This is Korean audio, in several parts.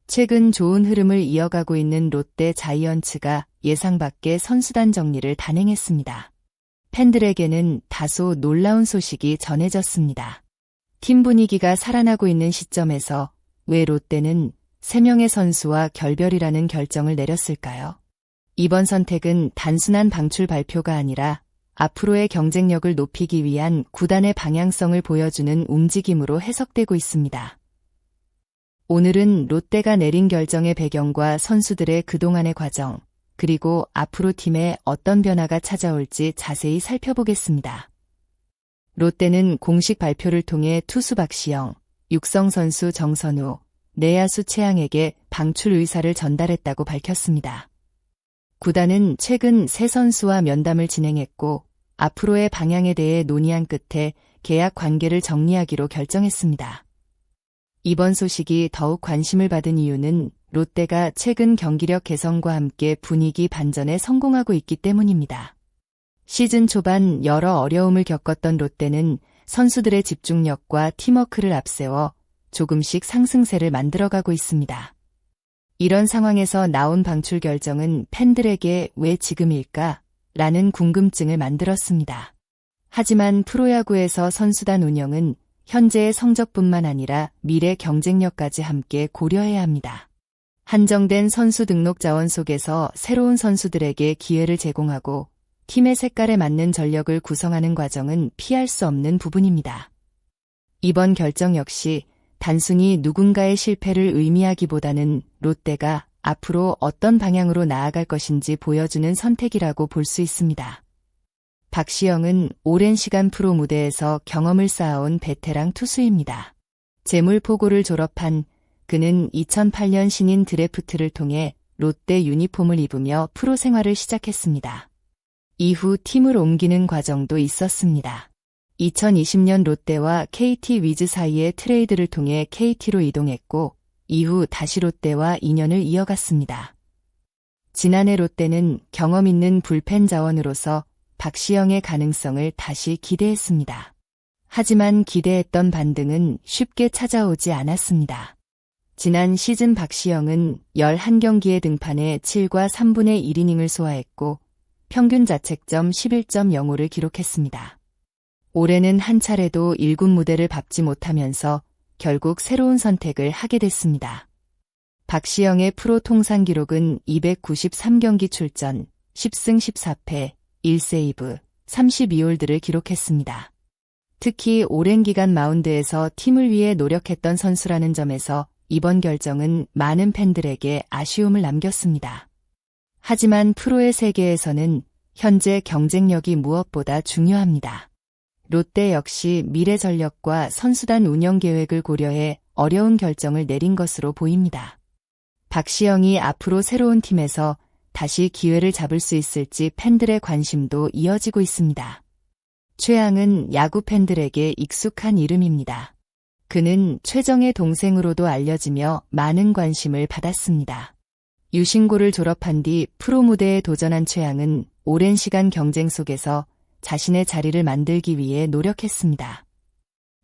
최근 좋은 흐름을 이어가고 있는 롯데 자이언츠가 예상 밖의 선수단 정리를 단행했습니다. 팬들에게는 다소 놀라운 소식이 전해졌습니다. 팀 분위기가 살아나고 있는 시점에서 왜 롯데는 3명의 선수와 결별이라는 결정을 내렸을까요? 이번 선택은 단순한 방출 발표가 아니라 앞으로의 경쟁력을 높이기 위한 구단의 방향성을 보여주는 움직임으로 해석되고 있습니다. 오늘은 롯데가 내린 결정의 배경과 선수들의 그동안의 과정, 그리고 앞으로 팀에 어떤 변화가 찾아올지 자세히 살펴보겠습니다. 롯데는 공식 발표를 통해 투수 박시영, 육성 선수 정선우, 내야수 최양에게 방출 의사를 전달했다고 밝혔습니다. 구단은 최근 세 선수와 면담을 진행했고 앞으로의 방향에 대해 논의한 끝에 계약 관계를 정리하기로 결정했습니다. 이번 소식이 더욱 관심을 받은 이유는 롯데가 최근 경기력 개선과 함께 분위기 반전에 성공하고 있기 때문입니다. 시즌 초반 여러 어려움을 겪었던 롯데는 선수들의 집중력과 팀워크를 앞세워 조금씩 상승세를 만들어가고 있습니다. 이런 상황에서 나온 방출 결정은 팬들에게 왜 지금일까? 라는 궁금증을 만들었습니다. 하지만 프로야구에서 선수단 운영은 현재의 성적뿐만 아니라 미래 경쟁력까지 함께 고려해야 합니다. 한정된 선수 등록 자원 속에서 새로운 선수들에게 기회를 제공하고 팀의 색깔에 맞는 전력을 구성하는 과정은 피할 수 없는 부분입니다. 이번 결정 역시 단순히 누군가의 실패를 의미하기보다는 롯데가 앞으로 어떤 방향으로 나아갈 것인지 보여주는 선택이라고 볼 수 있습니다. 박시영은 오랜 시간 프로 무대에서 경험을 쌓아온 베테랑 투수입니다. 재물포고를 졸업한 그는 2008년 신인 드래프트를 통해 롯데 유니폼을 입으며 프로 생활을 시작했습니다. 이후 팀을 옮기는 과정도 있었습니다. 2020년 롯데와 KT 위즈 사이의 트레이드를 통해 KT로 이동했고 이후 다시 롯데와 인연을 이어갔습니다. 지난해 롯데는 경험 있는 불펜 자원으로서 박시영의 가능성을 다시 기대했습니다. 하지만 기대했던 반등은 쉽게 찾아오지 않았습니다. 지난 시즌 박시영은 11경기에 등판해 7과 3분의 1이닝을 소화했고 평균 자책점 11.05를 기록했습니다. 올해는 한 차례도 1군 무대를 밟지 못하면서 결국 새로운 선택을 하게 됐습니다. 박시영의 프로 통산 기록은 293경기 출전, 10승 14패, 1세이브, 32홀드를 기록했습니다. 특히 오랜 기간 마운드에서 팀을 위해 노력했던 선수라는 점에서 이번 결정은 많은 팬들에게 아쉬움을 남겼습니다. 하지만 프로의 세계에서는 현재 경쟁력이 무엇보다 중요합니다. 롯데 역시 미래 전력과 선수단 운영 계획을 고려해 어려운 결정을 내린 것으로 보입니다. 박시영이 앞으로 새로운 팀에서 다시 기회를 잡을 수 있을지 팬들의 관심도 이어지고 있습니다. 최양은 야구 팬들에게 익숙한 이름입니다. 그는 최정의 동생으로도 알려지며 많은 관심을 받았습니다. 유신고를 졸업한 뒤 프로 무대에 도전한 최양은 오랜 시간 경쟁 속에서 자신의 자리를 만들기 위해 노력했습니다.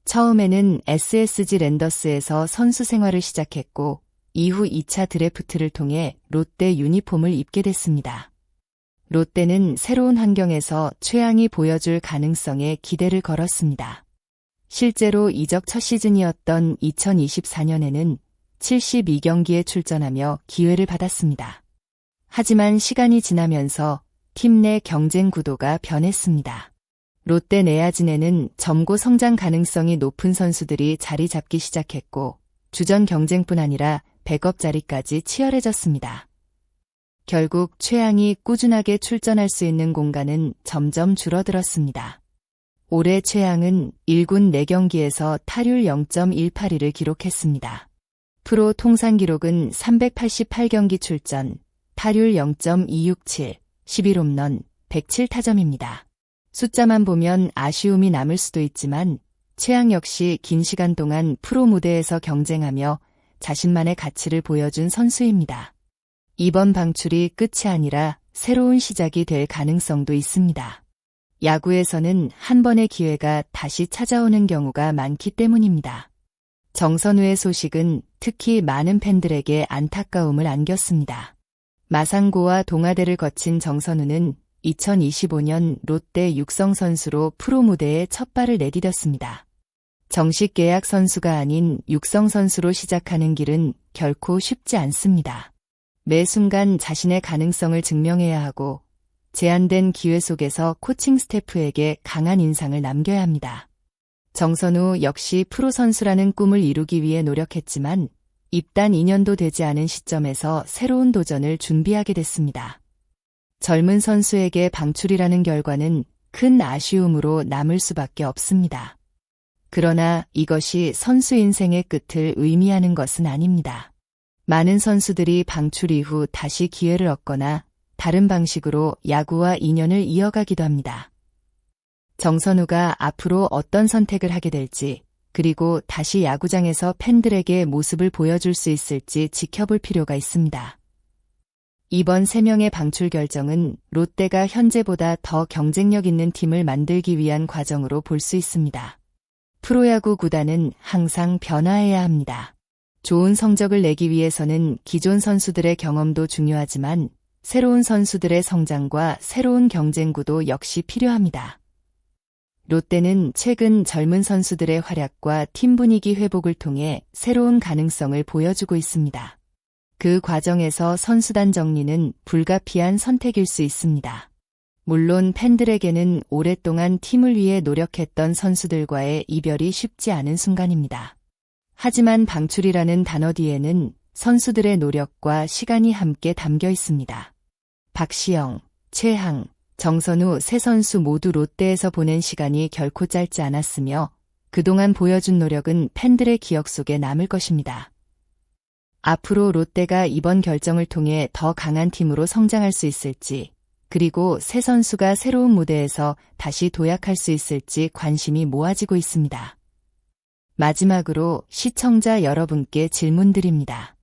처음에는 SSG 랜더스에서 선수 생활을 시작했고 이후 2차 드래프트를 통해 롯데 유니폼을 입게 됐습니다. 롯데는 새로운 환경에서 최양이 보여줄 가능성에 기대를 걸었습니다. 실제로 이적 첫 시즌이었던 2024년에는 72경기에 출전하며 기회를 받았습니다. 하지만 시간이 지나면서 팀 내 경쟁 구도가 변했습니다. 롯데 내야진에는 점고 성장 가능성이 높은 선수들이 자리 잡기 시작했고 주전 경쟁뿐 아니라 백업 자리까지 치열해졌습니다. 결국 최양이 꾸준하게 출전할 수 있는 공간은 점점 줄어들었습니다. 올해 최양은 1군 4경기에서 타율 0.182를 기록했습니다. 프로 통산 기록은 388경기 출전, 타율 0.267, 11홈런, 107타점입니다. 숫자만 보면 아쉬움이 남을 수도 있지만 최양 역시 긴 시간 동안 프로 무대에서 경쟁하며 자신만의 가치를 보여준 선수입니다. 이번 방출이 끝이 아니라 새로운 시작이 될 가능성도 있습니다. 야구에서는 한 번의 기회가 다시 찾아오는 경우가 많기 때문입니다. 정선우의 소식은 특히 많은 팬들에게 안타까움을 안겼습니다. 마상고와 동아대를 거친 정선우는 2025년 롯데 육성 선수로 프로 무대에 첫 발을 내디뎠습니다. 정식 계약 선수가 아닌 육성 선수로 시작하는 길은 결코 쉽지 않습니다. 매 순간 자신의 가능성을 증명해야 하고 제한된 기회 속에서 코칭 스태프에게 강한 인상을 남겨야 합니다. 정선우 역시 프로 선수라는 꿈을 이루기 위해 노력했지만 입단 2년도 되지 않은 시점에서 새로운 도전을 준비하게 됐습니다. 젊은 선수에게 방출이라는 결과는 큰 아쉬움으로 남을 수밖에 없습니다. 그러나 이것이 선수 인생의 끝을 의미하는 것은 아닙니다. 많은 선수들이 방출 이후 다시 기회를 얻거나 다른 방식으로 야구와 인연을 이어가기도 합니다. 정선우가 앞으로 어떤 선택을 하게 될지, 그리고 다시 야구장에서 팬들에게 모습을 보여줄 수 있을지 지켜볼 필요가 있습니다. 이번 3명의 방출 결정은 롯데가 현재보다 더 경쟁력 있는 팀을 만들기 위한 과정으로 볼 수 있습니다. 프로야구 구단은 항상 변화해야 합니다. 좋은 성적을 내기 위해서는 기존 선수들의 경험도 중요하지만 새로운 선수들의 성장과 새로운 경쟁 구도 역시 필요합니다. 롯데는 최근 젊은 선수들의 활약과 팀 분위기 회복을 통해 새로운 가능성을 보여주고 있습니다. 그 과정에서 선수단 정리는 불가피한 선택일 수 있습니다. 물론 팬들에게는 오랫동안 팀을 위해 노력했던 선수들과의 이별이 쉽지 않은 순간입니다. 하지만 방출이라는 단어 뒤에는 선수들의 노력과 시간이 함께 담겨 있습니다. 박시영, 최항, 정선우 세 선수 모두 롯데에서 보낸 시간이 결코 짧지 않았으며 그동안 보여준 노력은 팬들의 기억 속에 남을 것입니다. 앞으로 롯데가 이번 결정을 통해 더 강한 팀으로 성장할 수 있을지, 그리고 세 선수가 새로운 무대에서 다시 도약할 수 있을지 관심이 모아지고 있습니다. 마지막으로 시청자 여러분께 질문드립니다.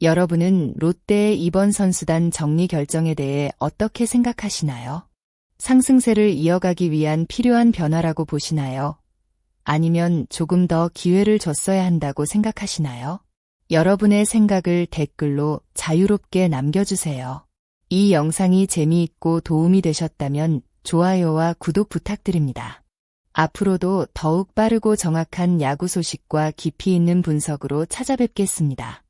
여러분은 롯데의 이번 선수단 정리 결정에 대해 어떻게 생각하시나요? 상승세를 이어가기 위한 필요한 변화라고 보시나요? 아니면 조금 더 기회를 줬어야 한다고 생각하시나요? 여러분의 생각을 댓글로 자유롭게 남겨주세요. 이 영상이 재미있고 도움이 되셨다면 좋아요와 구독 부탁드립니다. 앞으로도 더욱 빠르고 정확한 야구 소식과 깊이 있는 분석으로 찾아뵙겠습니다.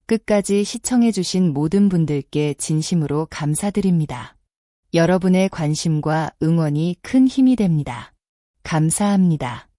끝까지 시청해주신 모든 분들께 진심으로 감사드립니다. 여러분의 관심과 응원이 큰 힘이 됩니다. 감사합니다.